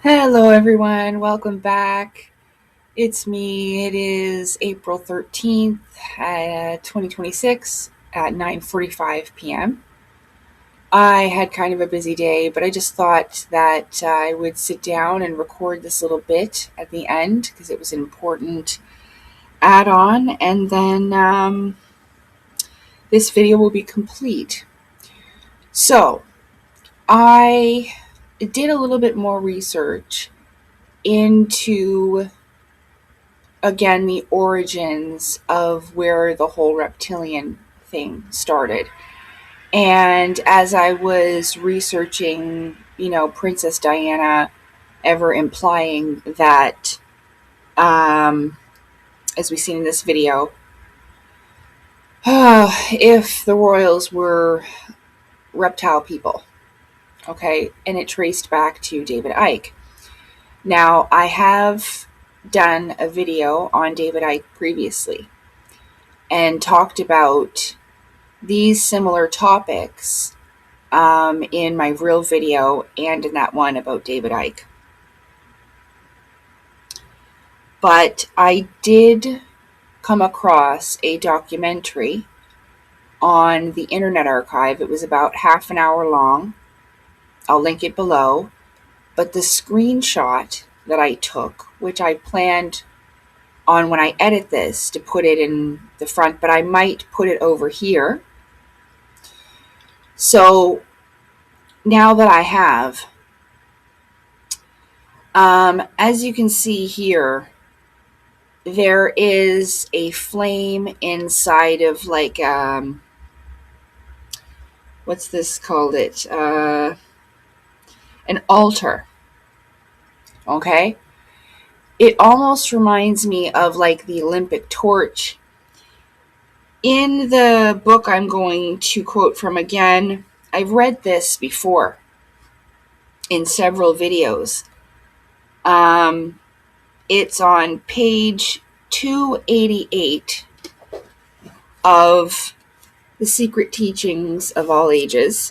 Hello, everyone. Welcome back. It's me. It is April 13th, 2026 at 9:45 p.m. I had kind of a busy day, but I just thought that I would sit down and record this little bit at the end because it was an important add on, and then this video will be complete. So, I did a little bit more research into again the origins of where the whole reptilian thing started. And as I was researching, Princess Diana ever implying that, as we've seen in this video, if the royals were reptile people, okay, and it traced back to David Icke. Now, I have done a video on David Icke previously and talked about these similar topics in my real video and in that one about David Icke. But I did come across a documentary on the Internet Archive. It was about half an hour long. I'll link it below. But the screenshot that I took, which I planned on when I edit this to put it in the front, but I might put it over here. So now that I have, as you can see here, there is a flame inside of like, what's this called it? An altar. Okay? It almost reminds me of like the Olympic torch. In the book I'm going to quote from again, I've read this before in several videos. It's on page 288 of The Secret Teachings of All Ages.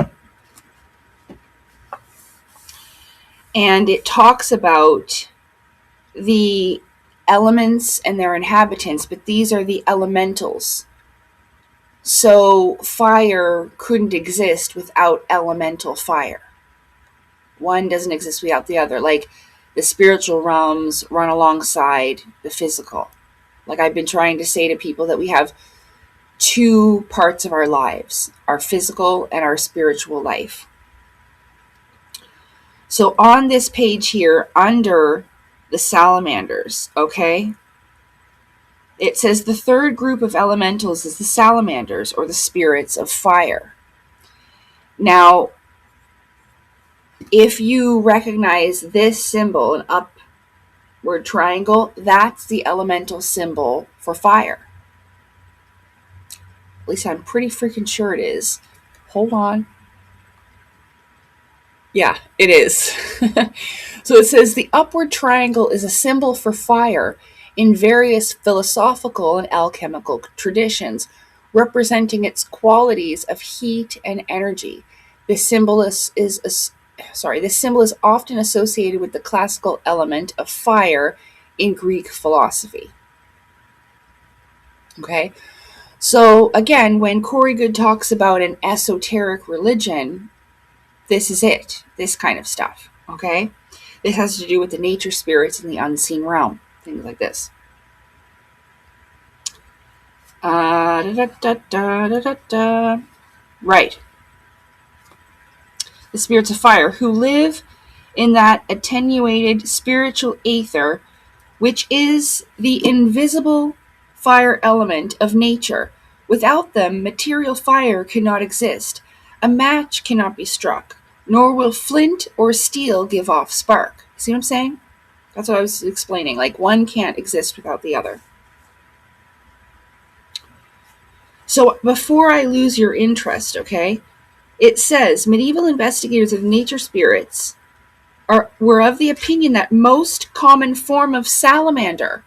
And it talks about the elements and their inhabitants, but these are the elementals. So fire couldn't exist without elemental fire. One doesn't exist without the other. Like the spiritual realms run alongside the physical. Like I've been trying to say to people that we have two parts of our lives, our physical and our spiritual life. So on this page here, under the salamanders, okay, it says the third group of elementals is the salamanders, or the spirits of fire. Now, if you recognize this symbol, an upward triangle, that's the elemental symbol for fire. At least I'm pretty freaking sure it is. Hold on. Yeah, it is. So it says the upward triangle is a symbol for fire in various philosophical and alchemical traditions, representing its qualities of heat and energy. This symbol is often associated with the classical element of fire in Greek philosophy. Okay, so again, when Corey Good talks about an esoteric religion, this is it, this kind of stuff, okay? This has to do with the nature spirits in the unseen realm, things like this. Right. The spirits of fire who live in that attenuated spiritual aether, which is the invisible fire element of nature. Without them, material fire cannot exist. A match cannot be struck, nor will flint or steel give off spark. See what I'm saying? That's what I was explaining. Like, one can't exist without the other. So before I lose your interest, okay, it says medieval investigators of nature spirits were of the opinion that most common form of salamander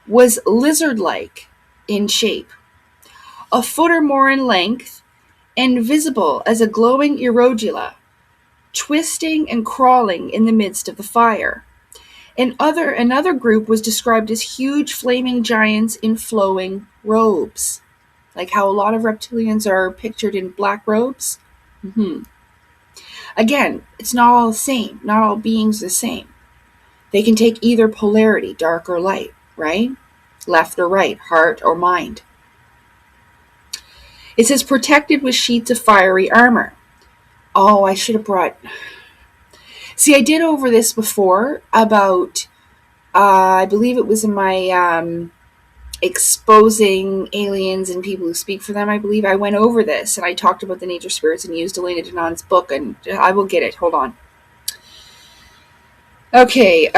was lizard-like in shape, a foot or more in length, and visible as a glowing erogula, twisting and crawling in the midst of the fire. Another group was described as huge flaming giants in flowing robes. Like how a lot of reptilians are pictured in black robes. Mm-hmm. Again, it's not all the same. Not all beings are the same. They can take either polarity, dark or light, right? Left or right, heart or mind. It says protected with sheets of fiery armor. Oh, I should have brought... See, I did over this before about, I believe it was in my exposing aliens and people who speak for them. I believe I went over this and I talked about the nature spirits and used Elena Danon's book, and I will get it. Hold on. Okay,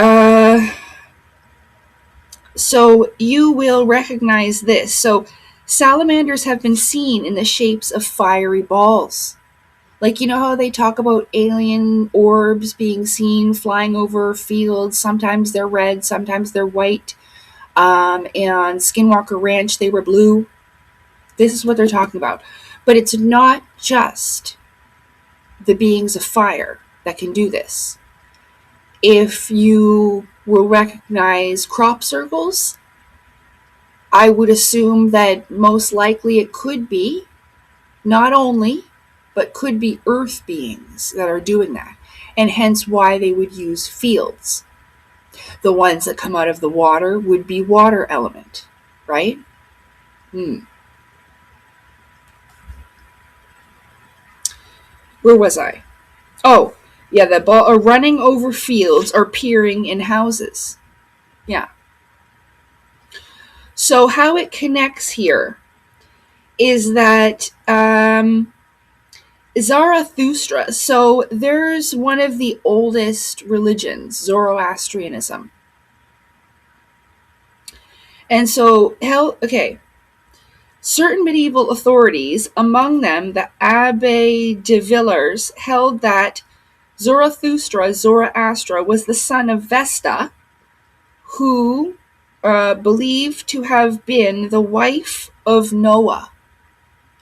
so you will recognize this. So salamanders have been seen in the shapes of fiery balls. Like, you know how they talk about alien orbs being seen flying over fields? Sometimes they're red, sometimes they're white. And Skinwalker Ranch, they were blue. This is what they're talking about. But it's not just the beings of fire that can do this. If you will recognize crop circles, I would assume that most likely it could be, not only, but could be earth beings that are doing that. And hence why they would use fields. The ones that come out of the water would be water element, right? Where was I? Oh, yeah, the ball are running over fields or peering in houses. Yeah. So how it connects here is that Zarathustra, so there's one of the oldest religions, Zoroastrianism. And so, certain medieval authorities, among them the Abbé de Villers, held that Zoroastra, was the son of Vesta, who believed to have been the wife of Noah,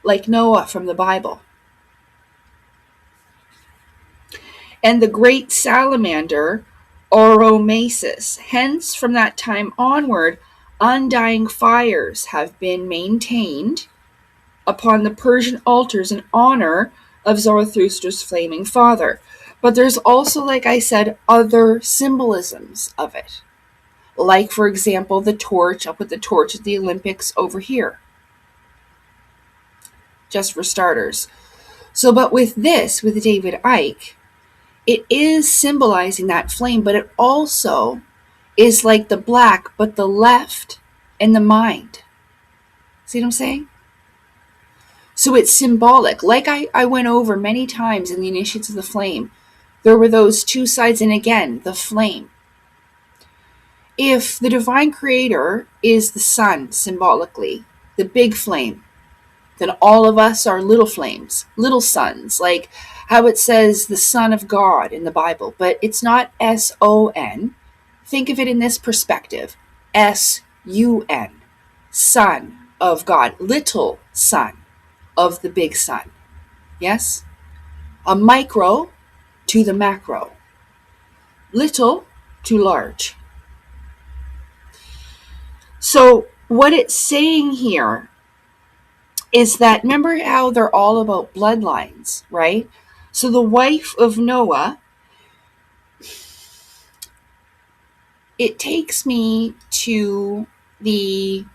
like Noah from the Bible. And the great salamander, Oromasis. Hence, from that time onward, undying fires have been maintained upon the Persian altars in honor of Zarathustra's flaming father. But there's also, like I said, other symbolisms of it. Like, for example, the torch. I'll put the torch at the Olympics over here, just for starters. So, but with this, with David Icke, it is symbolizing that flame, but it also is like the black, but the left and the mind. See what I'm saying? So it's symbolic. Like I went over many times in the Initiates of the Flame, there were those two sides, and again, the flame. If the divine creator is the sun, symbolically, the big flame, then all of us are little flames, little suns, like how it says the Son of God in the Bible, but it's not S-O-N. Think of it in this perspective, S-U-N, Son of God, little son of the big sun. Yes? A micro to the macro, little to large. So what it's saying here is that, remember how they're all about bloodlines, right? So the wife of Noah, it takes me to the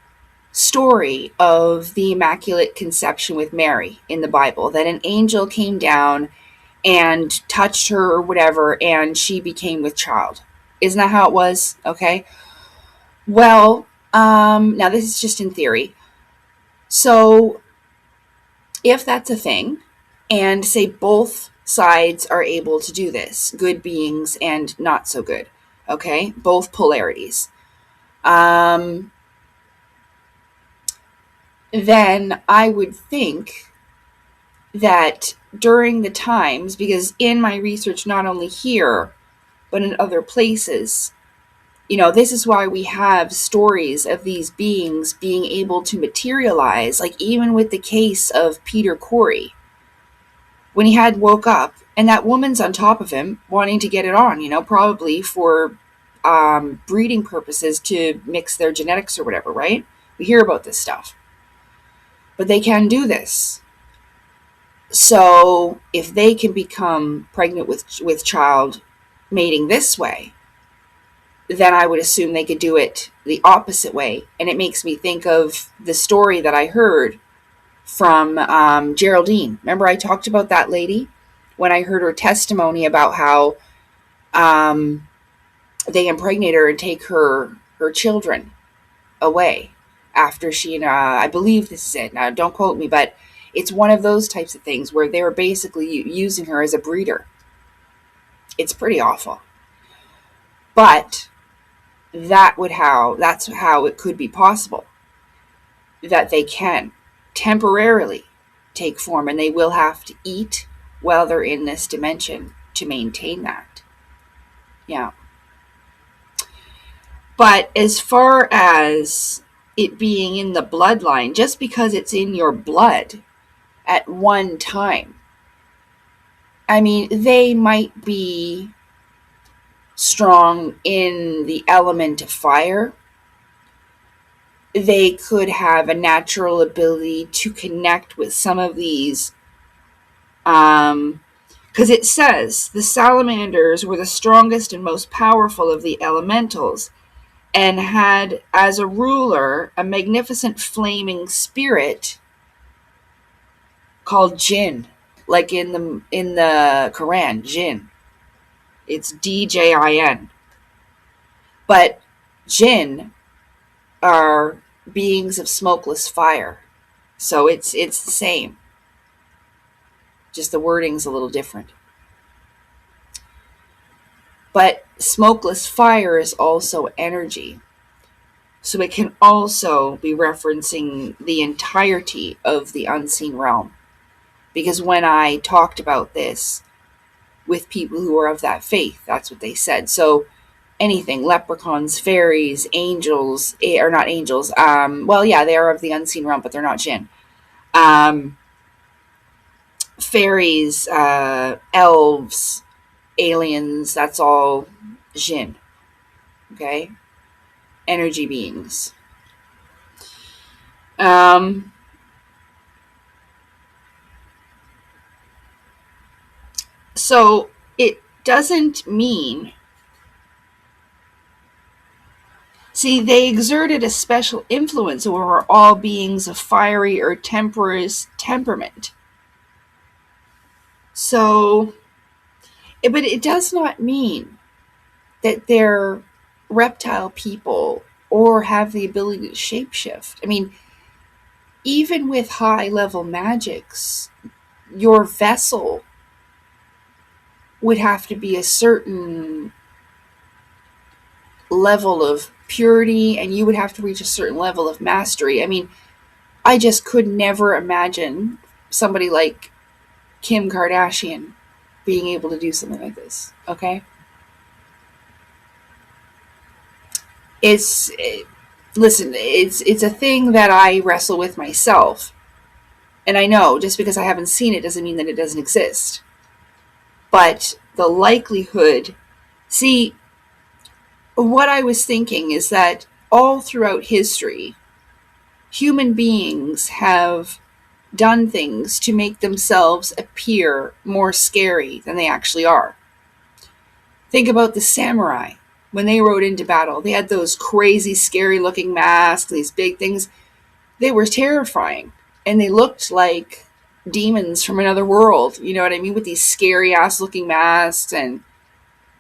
story of the Immaculate Conception with Mary in the Bible, that an angel came down and touched her or whatever, and she became with child. Isn't that how it was? Okay. Well, now this is just in theory. So if that's a thing, and say both sides are able to do this, good beings and not so good, okay, both polarities, then I would think that during the times, because in my research, not only here, but in other places, this is why we have stories of these beings being able to materialize, like even with the case of Peter Corey, when he woke up and that woman's on top of him wanting to get it on, probably for breeding purposes to mix their genetics or whatever, right? We hear about this stuff. But they can do this. So if they can become pregnant with child mating this way, then I would assume they could do it the opposite way. And it makes me think of the story that I heard from Geraldine. Remember I talked about that lady when I heard her testimony about how they impregnate her and take her children away after she and I believe this is it. Now, don't quote me, but it's one of those types of things where they were basically using her as a breeder. It's pretty awful. But that's how it could be possible that they can temporarily take form, and they will have to eat while they're in this dimension to maintain that. Yeah. But as far as it being in the bloodline, just because it's in your blood at one time, I mean, they might be strong in the element of fire. They could have a natural ability to connect with some of these, because it says the salamanders were the strongest and most powerful of the elementals, and had as a ruler a magnificent flaming spirit called Jinn, like in the Quran, Jinn. It's Djin. But Jinn are beings of smokeless fire. So it's the same. Just the wording's a little different. But smokeless fire is also energy. So it can also be referencing the entirety of the unseen realm. Because when I talked about this with people who are of that faith, that's what they said. So anything, leprechauns, fairies, angels, or not angels, well, yeah, they are of the unseen realm, but they're not jinn. Fairies, elves, aliens, that's all jinn. Okay? Energy beings. So it doesn't mean... See, they exerted a special influence over all beings of fiery or temperament. So, but it does not mean that they're reptile people or have the ability to shapeshift. I mean, even with high-level magics, your vessel would have to be a certain level of purity, and you would have to reach a certain level of mastery. I mean, I just could never imagine somebody like Kim Kardashian being able to do something like this. Okay? Listen, it's a thing that I wrestle with myself. And I know just because I haven't seen it doesn't mean that it doesn't exist. But the likelihood, see, what I was thinking is that all throughout history, human beings have done things to make themselves appear more scary than they actually are. Think about the samurai. When they rode into battle, they had those crazy, scary-looking masks, these big things. They were terrifying, and they looked like demons from another world, you know what I mean, with these scary-ass-looking masks, and,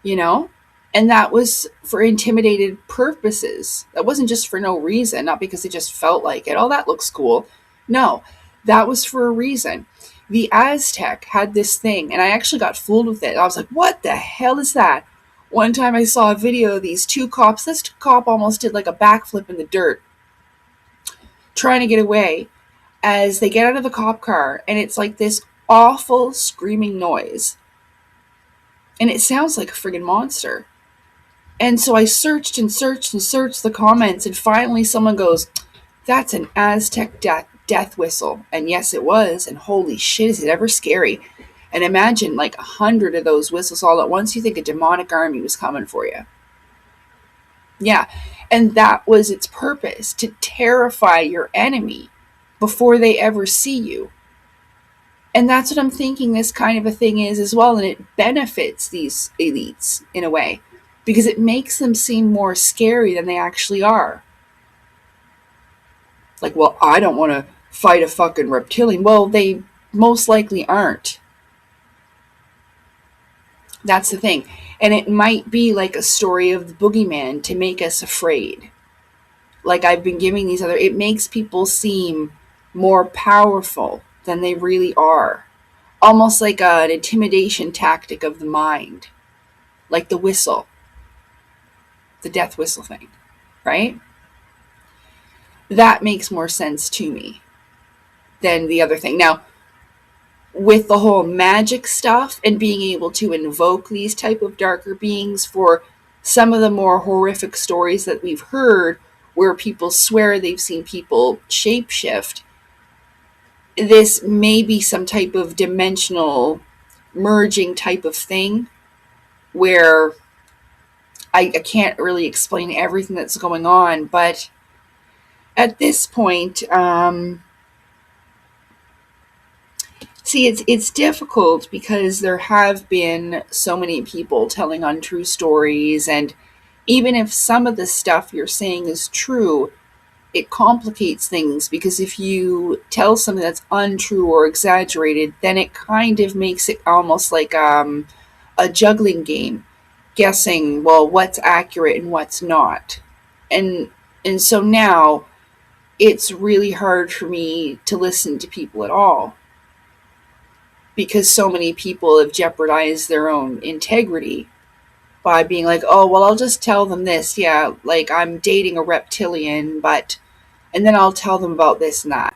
you know? And that was for intimidated purposes. That wasn't just for no reason, not because they just felt like it. Oh, that looks cool. No, that was for a reason. The Aztec had this thing, and I actually got fooled with it. I was like, what the hell is that? One time I saw a video of these two cops. This cop almost did like a backflip in the dirt, trying to get away, as they get out of the cop car, and it's like this awful screaming noise. And it sounds like a friggin' monster. And so I searched and searched and searched the comments, and finally someone goes, that's an Aztec death whistle. And yes, it was. And holy shit, is it ever scary. And imagine like 100 of those whistles all at once. You think a demonic army was coming for you. Yeah. And that was its purpose, to terrify your enemy before they ever see you. And that's what I'm thinking this kind of a thing is as well. And it benefits these elites in a way because it makes them seem more scary than they actually are. Like, well, I don't want to fight a fucking reptilian. Well, they most likely aren't. That's the thing. And it might be like a story of the boogeyman to make us afraid. Like I've been giving these other, it makes people seem more powerful than they really are. Almost like an intimidation tactic of the mind. Like the whistle, the death whistle thing, right? That makes more sense to me than the other thing. Now, with the whole magic stuff and being able to invoke these type of darker beings for some of the more horrific stories that we've heard where people swear they've seen people shapeshift, this may be some type of dimensional merging type of thing where I can't really explain everything that's going on, but at this point, see, it's difficult because there have been so many people telling untrue stories, and even if some of the stuff you're saying is true, it complicates things because if you tell something that's untrue or exaggerated, then it kind of makes it almost like a juggling game, guessing well what's accurate and what's not, and so now it's really hard for me to listen to people at all because so many people have jeopardized their own integrity by being like, oh, well, I'll just tell them this. Yeah, like I'm dating a reptilian, but, and then I'll tell them about this and that.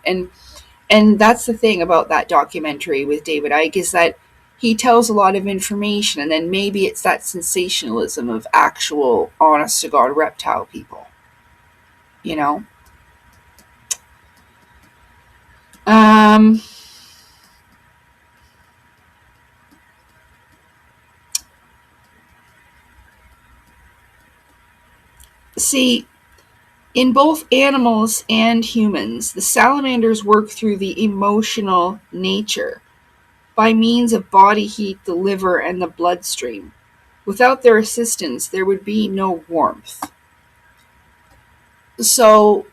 And that's the thing about that documentary with David Icke is that he tells a lot of information and then maybe it's that sensationalism of actual honest to God reptile people, you know? Um, see, in both animals and humans, the salamanders work through the emotional nature by means of body heat, the liver, and the bloodstream. Without their assistance, there would be no warmth. So,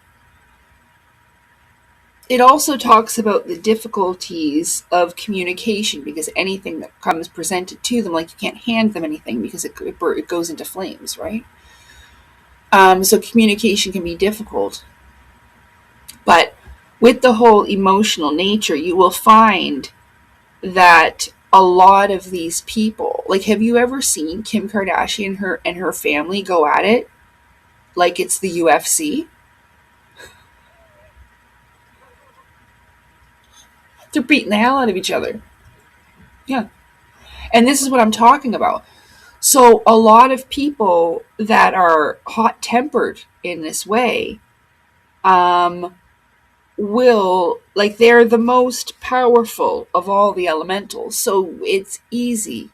it also talks about the difficulties of communication because anything that comes presented to them, like you can't hand them anything because it goes into flames, right? So, communication can be difficult. But with the whole emotional nature, you will find that a lot of these people, like, have you ever seen Kim Kardashian and her family go at it like it's the UFC? They're beating the hell out of each other. Yeah. And this is what I'm talking about. So a lot of people that are hot tempered in this way um, will, like, they're the most powerful of all the elementals. So it's easy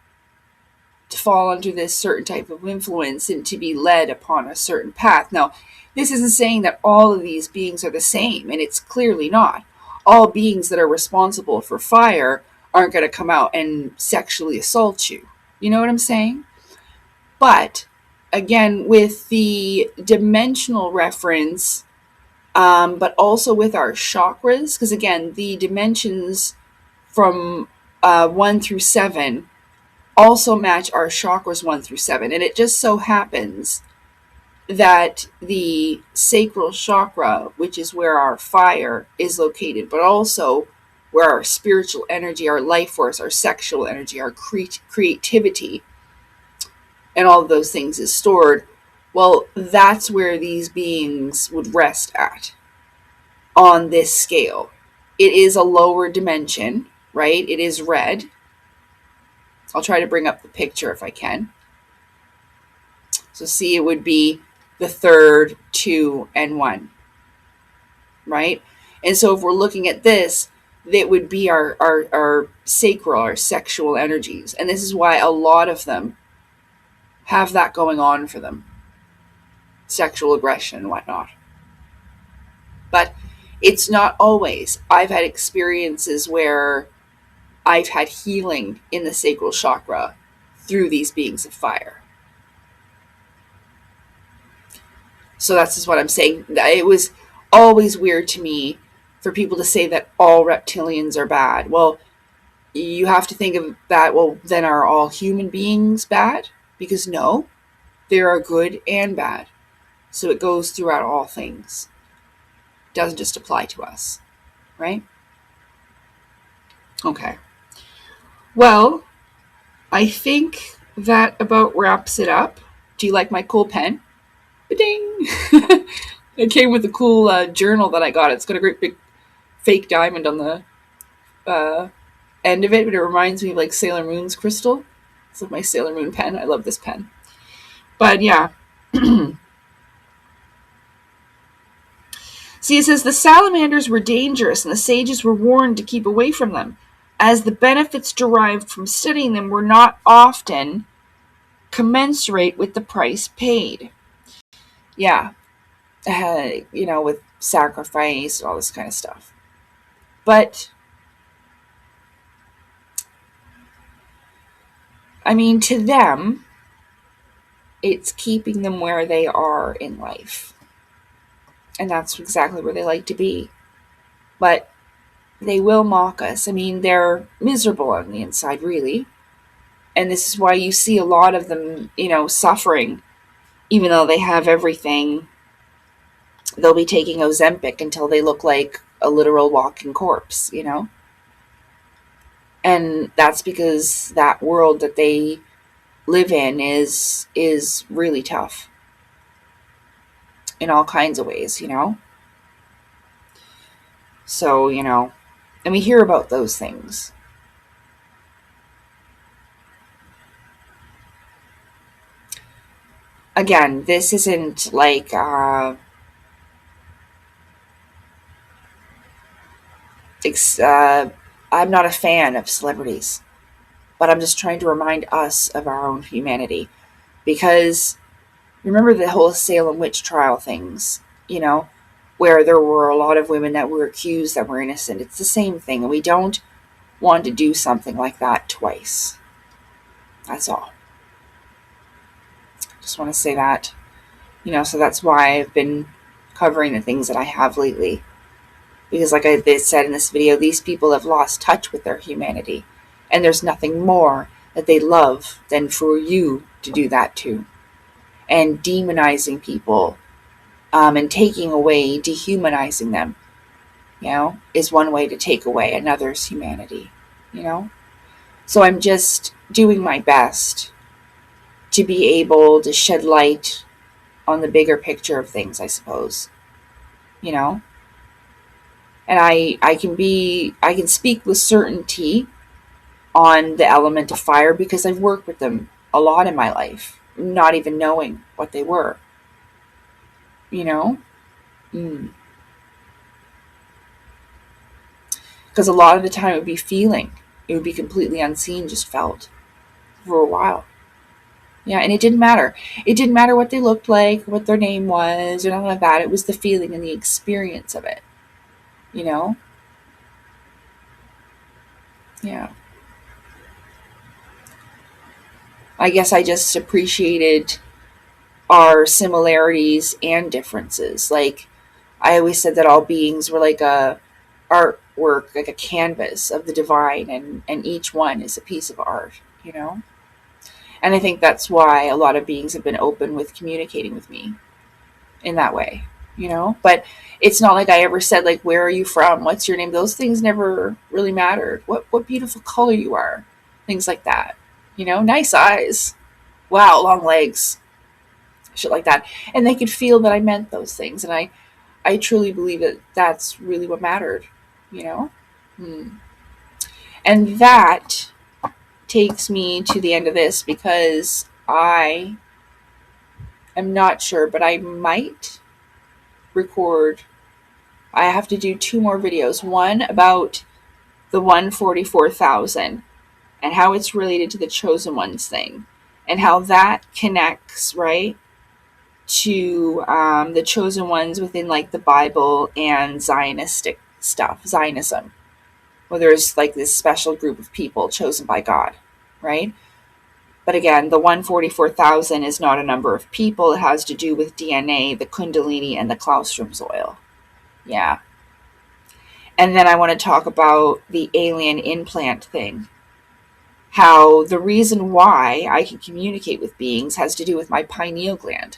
to fall under this certain type of influence and to be led upon a certain path. Now, this isn't saying that all of these beings are the same, and it's clearly not. All beings that are responsible for fire aren't going to come out and sexually assault you. You know what I'm saying? But again, with the dimensional reference, but also with our chakras, because again, the dimensions from 1 through 7 also match our chakras 1 through 7. And it just so happens that the sacral chakra, which is where our fire is located, but also where our spiritual energy, our life force, our sexual energy, our creativity, and all of those things is stored, well, that's where these beings would rest at on this scale. It is a lower dimension, right? It is red. I'll try to bring up the picture if I can. So see, it would be the third, 2, and 1, right? And so if we're looking at this, that would be our sacral, our sexual energies. And this is why a lot of them have that going on for them. sexual aggression and whatnot. But it's not always. I've had experiences where I've had healing in the sacral chakra through these beings of fire. So that's just what I'm saying. It was always weird to me for people to say that all reptilians are bad. Well, you have to think of that, well, then are all human beings bad? Because no, there are good and bad. So it goes throughout all things. It doesn't just apply to us, right? Okay. Well, I think that about wraps it up. Do you like my cool pen? Ding! It came with a cool journal that I got. It's got a great big fake diamond on the end of it, but it reminds me of like Sailor Moon's crystal. It's like my Sailor Moon pen. I love this pen. But yeah. See, it says the salamanders were dangerous and the sages were warned to keep away from them, as the benefits derived from studying them were not often commensurate with the price paid. Yeah. With sacrifice and all this kind of stuff. But, I mean, to them, it's keeping them where they are in life. And that's exactly where they like to be. But they will mock us. I mean, they're miserable on the inside, really. And this is why you see a lot of them, suffering. Even though they have everything, they'll be taking Ozempic until they look like a literal walking corpse, And that's because that world that they live in is really tough. In all kinds of ways, So, and we hear about those things. Again, this isn't like I'm not a fan of celebrities, but I'm just trying to remind us of our own humanity. Because remember the whole Salem witch trial things, where there were a lot of women that were accused that were innocent. It's the same thing, and we don't want to do something like that twice. That's all. Just want to say that, so that's why I've been covering the things that I have lately. Because like I said in this video, these people have lost touch with their humanity. And there's nothing more that they love than for you to do that too. And demonizing people and taking away, dehumanizing them, is one way to take away another's humanity, So I'm just doing my best to be able to shed light on the bigger picture of things, I suppose, And I can speak with certainty on the element of fire because I've worked with them a lot in my life, not even knowing what they were, Because a lot of the time it would be feeling. It would be completely unseen, just felt for a while. Yeah, and it didn't matter. It didn't matter what they looked like, what their name was, or nothing like that. It was the feeling and the experience of it, Yeah. I guess I just appreciated our similarities and differences. Like, I always said that all beings were like a artwork, like a canvas of the divine, and each one is a piece of art, And I think that's why a lot of beings have been open with communicating with me in that way, But it's not like I ever said, like, where are you from? What's your name? Those things never really mattered. What beautiful color you are. Things like that. Nice eyes. Wow, long legs. Shit like that. And they could feel that I meant those things. And I truly believe that that's really what mattered, And that takes me to the end of this because I am not sure, but I might record. I have to do 2 more videos. One about the 144,000 and how it's related to the chosen ones thing and how that connects, right, to the chosen ones within like the Bible and Zionistic stuff, Zionism, where there's like this special group of people chosen by God, right? But again, the 144,000 is not a number of people. It has to do with DNA, the Kundalini, and the Claustrum's oil. Yeah. And then I want to talk about the alien implant thing. How the reason why I can communicate with beings has to do with my pineal gland.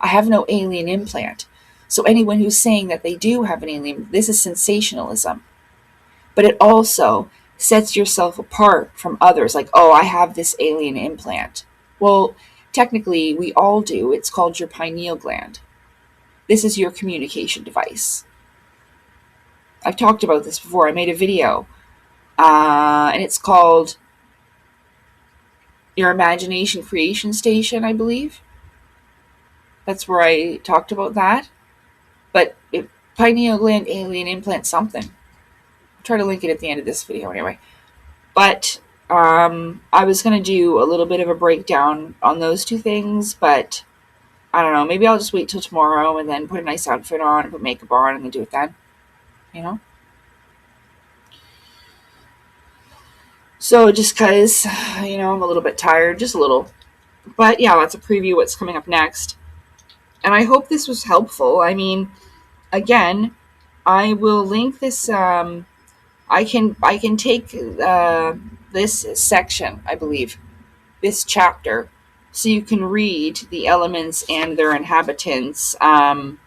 I have no alien implant. So anyone who's saying that they do have an alien, this is sensationalism. But it also sets yourself apart from others. Like, oh, I have this alien implant. Well, technically, we all do. It's called your pineal gland. This is your communication device. I've talked about this before. I made a video, and it's called Your Imagination Creation Station, I believe. That's where I talked about that. But pineal gland, alien implant, something. I'll try to link it at the end of this video anyway. But I was going to do a little bit of a breakdown on those two things, but I don't know. Maybe I'll just wait till tomorrow and then put a nice outfit on and put makeup on and then do it then. You know? So just because, I'm a little bit tired, just a little. But yeah, that's a preview what's coming up next. And I hope this was helpful. I mean, again, I will link this. I can take this section, I believe, this chapter, so you can read the elements and their inhabitants. I've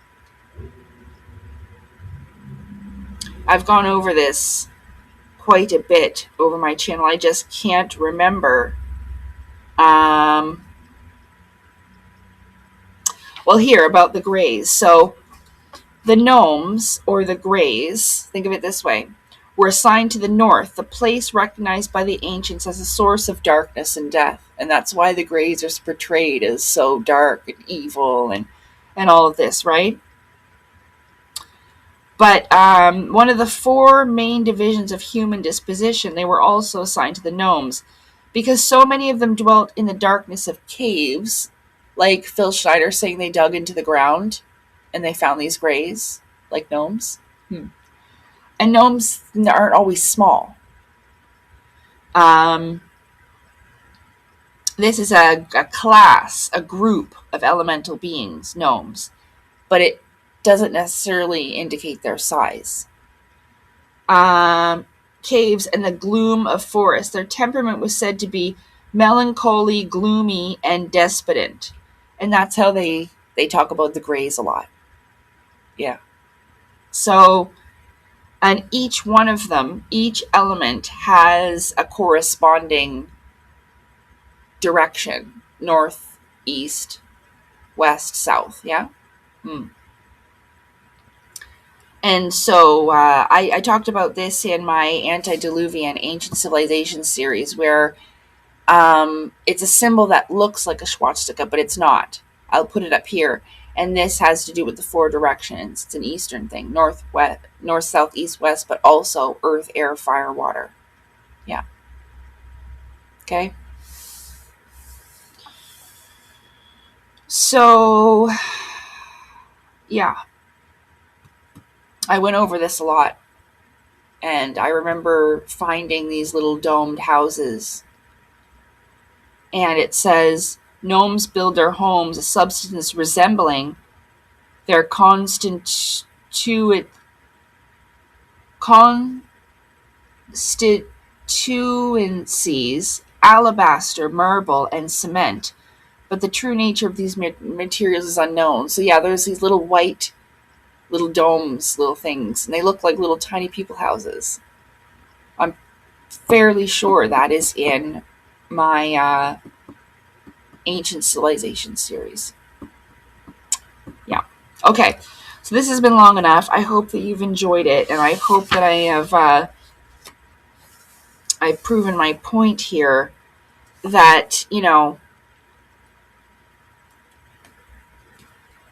gone over this quite a bit over my channel. I just can't remember. Well, here about the Greys. So the gnomes, or the Greys, think of it this way, were assigned to the north, the place recognized by the ancients as a source of darkness and death. And that's why the Greys are portrayed as so dark and evil and all of this, right? But one of the four main divisions of human disposition, they were also assigned to the gnomes, because so many of them dwelt in the darkness of caves, like Phil Schneider saying they dug into the ground and they found these Greys, like gnomes. And gnomes aren't always small. This is a class, a group of elemental beings, gnomes, but it doesn't necessarily indicate their size. Caves and the gloom of forest. Their temperament was said to be melancholy, gloomy, and despondent. And that's how they talk about the Greys a lot. Yeah. So, and each one of them, each element has a corresponding direction. North, east, west, south. Yeah? And so I talked about this in my Antediluvian Ancient Civilization series, where it's a symbol that looks like a swastika, but it's not. I'll put it up here. And this has to do with the four directions. It's an Eastern thing. North, south, east, west, but also earth, air, fire, water. Yeah. Okay. So, yeah. I went over this a lot. And I remember finding these little domed houses. And it says, gnomes build their homes, a substance resembling their constituencies, alabaster, marble, and cement. But the true nature of these materials is unknown. So yeah, there's these little white, little domes, little things, and they look like little tiny people houses. I'm fairly sure that is in my Ancient Civilization series. Yeah. Okay. So this has been long enough. I hope that you've enjoyed it, and I hope that I have I've proven my point here that,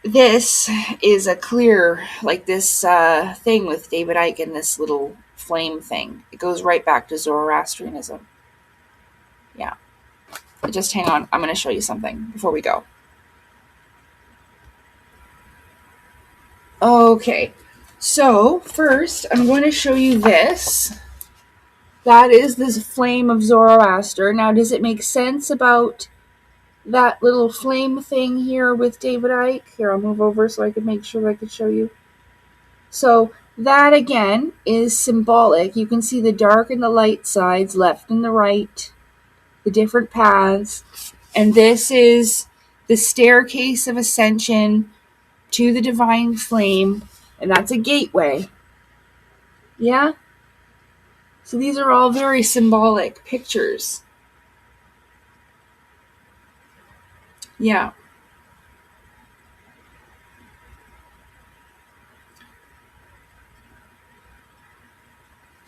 this is a clear, like this thing with David Icke and this little flame thing. It goes right back to Zoroastrianism. Yeah. Just hang on. I'm going to show you something before we go. Okay, so first I'm going to show you this. That is this flame of Zoroaster. Now, does it make sense about that little flame thing here with David Icke? Here, I'll move over so I can make sure I can show you. So that again is symbolic. You can see the dark and the light sides, left and the right, the different paths. And this is the staircase of ascension to the divine flame. And that's a gateway. Yeah? So these are all very symbolic pictures. Yeah.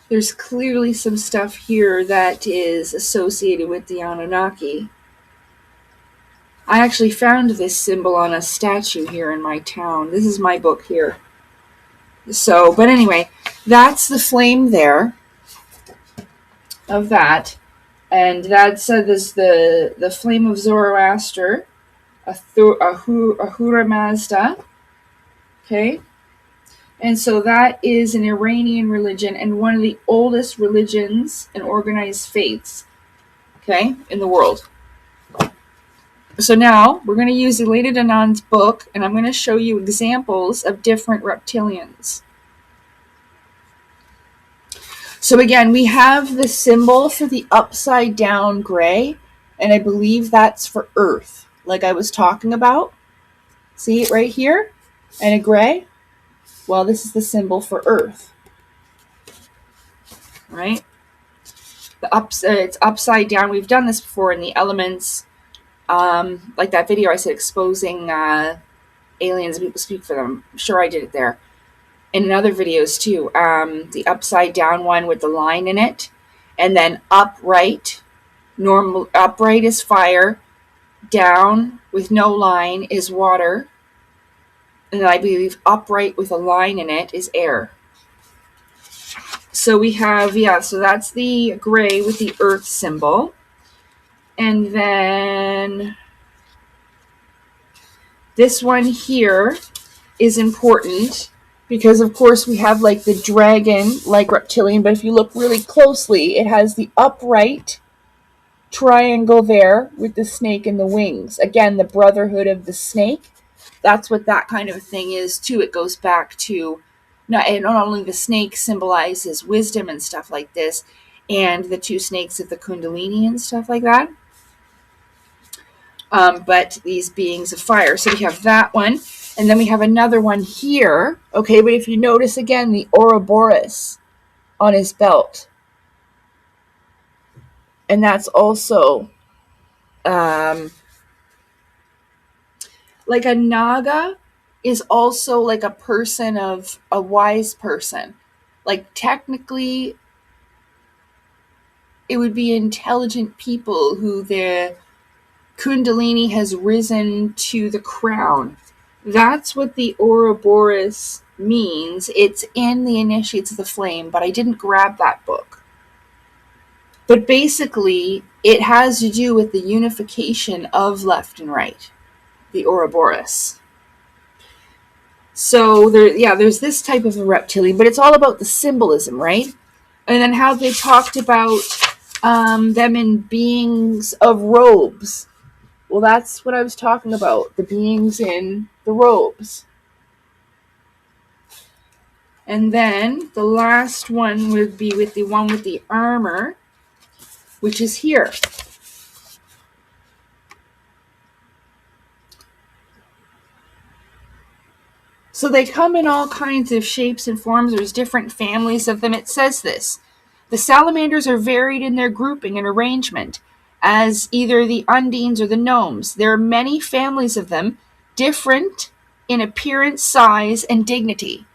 There's clearly some stuff here that is associated with the Anunnaki. I actually found this symbol on a statue here in my town. This is my book here. So, but anyway, that's the flame there of that. And that's the flame of Zoroaster, Ahura Mazda. Okay? And so that is an Iranian religion and one of the oldest religions and organized faiths, okay, in the world. So now we're going to use Elated Anand's book, and I'm going to show you examples of different reptilians. So again, we have the symbol for the upside down gray, and I believe that's for Earth, like I was talking about. See it right here? And a gray? Well, this is the symbol for Earth. Right? It's upside down. We've done this before in the elements. Like that video I said, exposing aliens and people speak for them. I'm sure I did it there. And in other videos too. The upside down one with the line in it. And then upright. Upright is fire. Down with no line is water. And then I believe upright with a line in it is air. So we have, so that's the gray with the earth symbol. And then this one here is important because, of course, we have like the dragon, like reptilian, but if you look really closely, it has the upright triangle there with the snake and the wings. Again, the brotherhood of the snake. That's what that kind of thing is, too. It goes back to not only the snake symbolizes wisdom and stuff like this, and the two snakes of the Kundalini and stuff like that. But these beings of fire. So we have that one. And then we have another one here. Okay, but if you notice again, the Ouroboros on his belt. And that's also like a Naga is also like a person of a wise person. Like technically it would be intelligent people who their Kundalini has risen to the crown. That's what the Ouroboros means. It's in the Initiates of the Flame, but I didn't grab that book. But basically, it has to do with the unification of left and right, the Ouroboros. So there's this type of a reptilian, but it's all about the symbolism, right? And then how they talked about them in beings of robes. Well, that's what I was talking about, the beings in the robes. And then the last one would be with the one with the armor, which is here. So they come in all kinds of shapes and forms. There's different families of them. It says this. The salamanders are varied in their grouping and arrangement, as either the undines or the gnomes. There are many families of them, different in appearance, size, and dignity.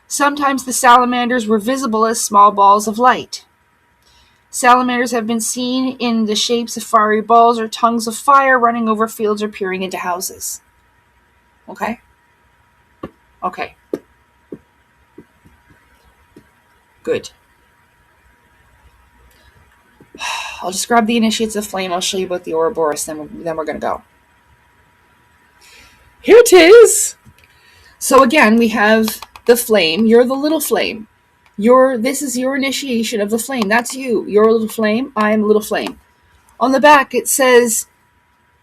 Sometimes the salamanders were visible as small balls of light. Salamanders have been seen in the shapes of fiery balls or tongues of fire running over fields or peering into houses. Okay? Okay. Good. I'll just grab the Initiates of Flame. I'll show you about the Ouroboros, then we're going to go. Here it is. So again, we have the flame. You're the little flame. This is your initiation of the flame. That's you. You're a little flame. I am a little flame. On the back, it says,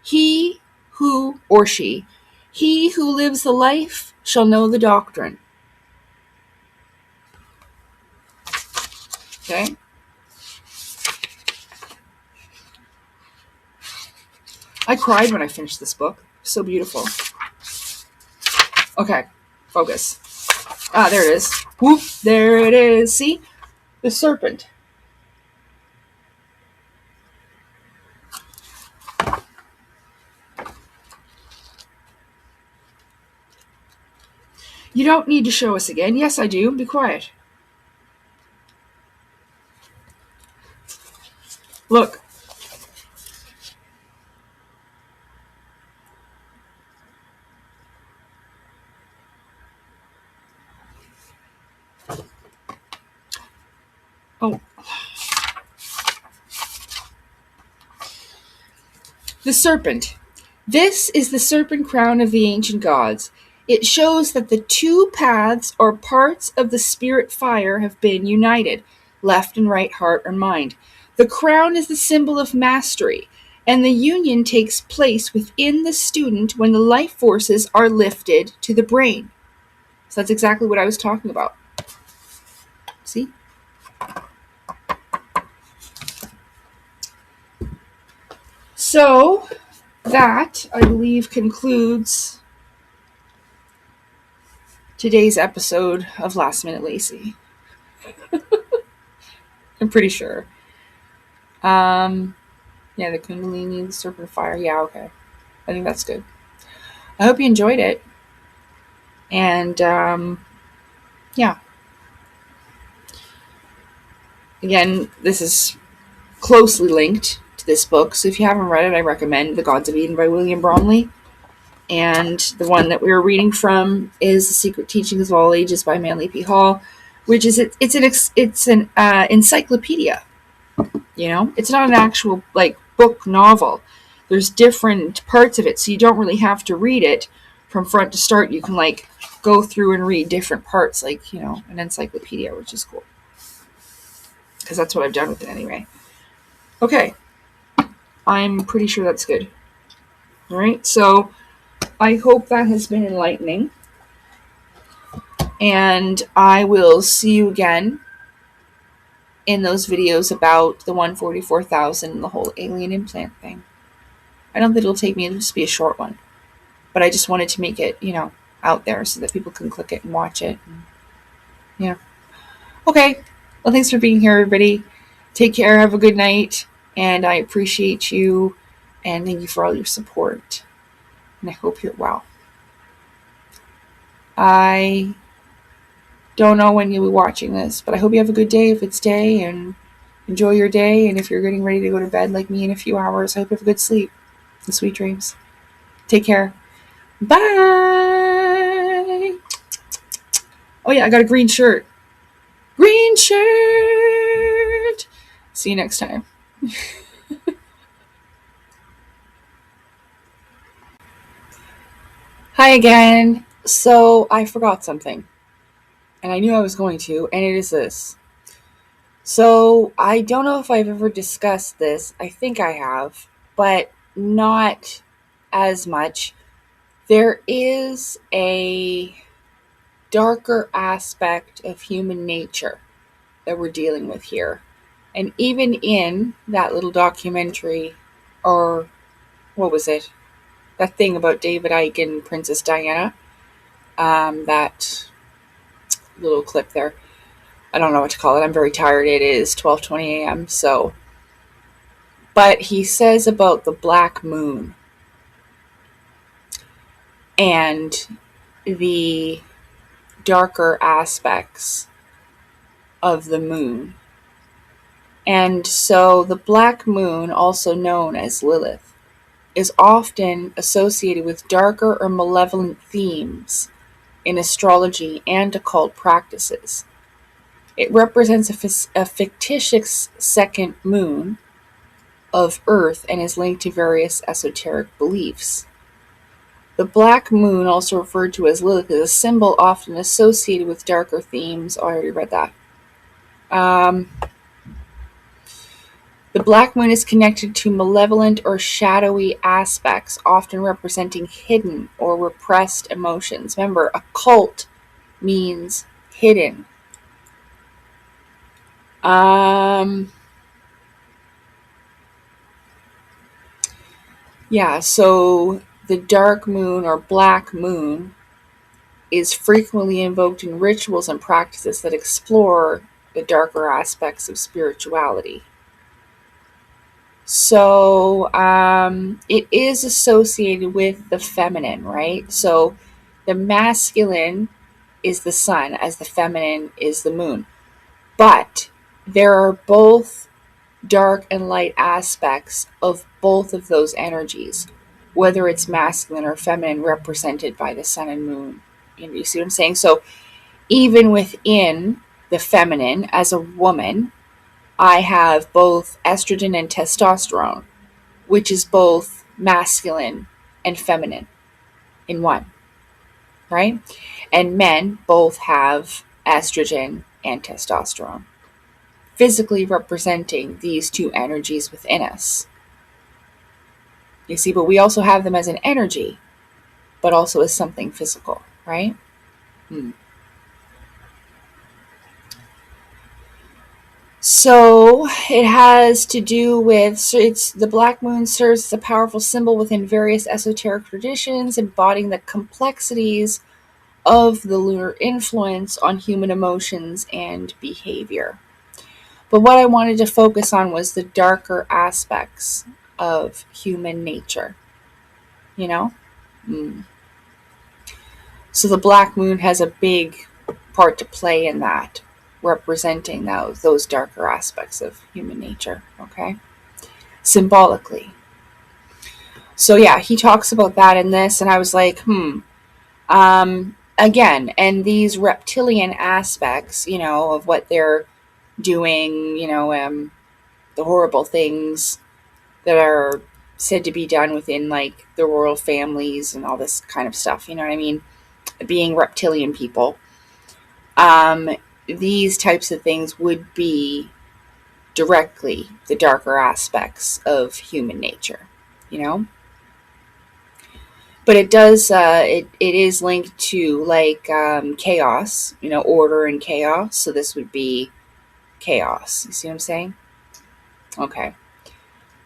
he who, or he who lives the life shall know the doctrine. Okay? I cried when I finished this book. So beautiful. Okay, focus. There it is. Whoop, there it is. See? The serpent. You don't need to show us again. Yes, I do. Be quiet. Look. Oh. The serpent. This is the serpent crown of the ancient gods. It shows that the two paths or parts of the spirit fire have been united, left and right, heart and mind. The crown is the symbol of mastery, and the union takes place within the student when the life forces are lifted to the brain. So that's exactly what I was talking about. See? So that, I believe, concludes today's episode of Last Minute Lacey. I'm pretty sure. Yeah, the Kundalini, the Serpent Fire. Yeah, okay. I think that's good. I hope you enjoyed it. And, yeah. Again, this is closely linked to this book, so if you haven't read it, I recommend The Gods of Eden by William Bromley. And the one that we were reading from is The Secret Teachings of All Ages by Manly P. Hall, which is it's an encyclopedia. You know, it's not an actual book novel. There's different parts of it, so you don't really have to read it from front to start. You can go through and read different parts, an encyclopedia, which is cool. Because that's what I've done with it anyway. Okay. I'm pretty sure that's good. All right, so I hope that has been enlightening. And I will see you again in those videos about the 144,000 and the whole alien implant thing. I don't think it'll take me, it'll just be a short one. But I just wanted to make it, out there so that people can click it and watch it. Yeah. Okay. Well, thanks for being here, everybody. Take care. Have a good night. And I appreciate you. And thank you for all your support. And I hope you're well. I don't know when you'll be watching this, but I hope you have a good day if it's day, and enjoy your day. And if you're getting ready to go to bed like me in a few hours, I hope you have a good sleep and sweet dreams. Take care. Bye. Oh yeah, I got a green shirt. Green shirt. See you next time. Hi again. So I forgot something. And I knew I was going to, and it is this. So I don't know if I've ever discussed this. I think I have, but not as much. There is a darker aspect of human nature that we're dealing with here. And even in that little documentary, or what was it? That thing about David Icke and Princess Diana, that little clip there. I don't know what to call it. I'm very tired. It is 12:20 a.m. So, but he says about the black moon and the darker aspects of the moon. And so the black moon, also known as Lilith, is often associated with darker or malevolent themes in astrology and occult practices. It represents a fictitious second moon of Earth and is linked to various esoteric beliefs. The black moon, also referred to as Lilith, is a symbol often associated with darker themes. Oh, I already read that. The black moon is connected to malevolent or shadowy aspects, often representing hidden or repressed emotions. Remember, occult means hidden. Yeah, so the dark moon or black moon is frequently invoked in rituals and practices that explore the darker aspects of spirituality. So it is associated with the feminine, right? So the masculine is the sun, as the feminine is the moon. But there are both dark and light aspects of both of those energies, whether it's masculine or feminine, represented by the sun and moon. You see what I'm saying? So even within the feminine, as a woman, I have both estrogen and testosterone, which is both masculine and feminine in one, right? And men both have estrogen and testosterone, physically representing these two energies within us. You see, but we also have them as an energy, but also as something physical, right? So it has to do with, so it's the black moon serves as a powerful symbol within various esoteric traditions, embodying the complexities of the lunar influence on human emotions and behavior. But what I wanted to focus on was the darker aspects of human nature, you know? So the black moon has a big part to play in that, representing those darker aspects of human nature, okay? Symbolically. So yeah, he talks about that in this, and I was like, again, and these reptilian aspects, of what they're doing, the horrible things that are said to be done within like the royal families and all this kind of stuff, you know what I mean? Being reptilian people. These types of things would be directly the darker aspects of human nature, you know? But it does, it is linked to like chaos, order and chaos. So this would be chaos. You see what I'm saying? Okay.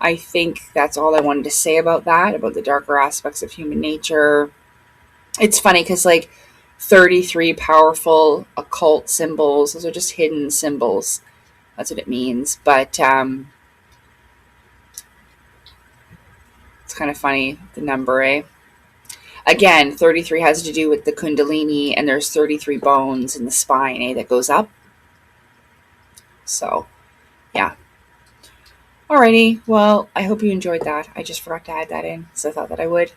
I think that's all I wanted to say about that, about the darker aspects of human nature. It's funny because, like, 33 powerful occult symbols, those are just hidden symbols. That's what it means. But it's kind of funny, the number, eh? Again, 33 has to do with the Kundalini, and there's 33 bones in the spine, eh, that goes up. So, yeah. Alrighty, well, I hope you enjoyed that. I just forgot to add that in, so I thought that I would.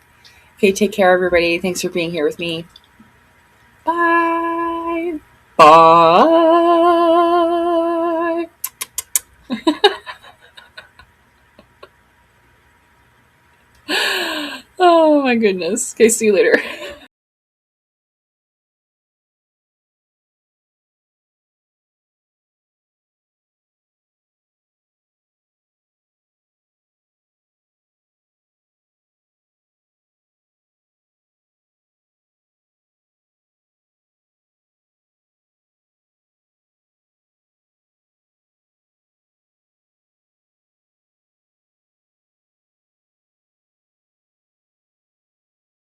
Okay, take care, everybody. Thanks for being here with me. Bye. Bye. Oh my goodness. Okay, see you later.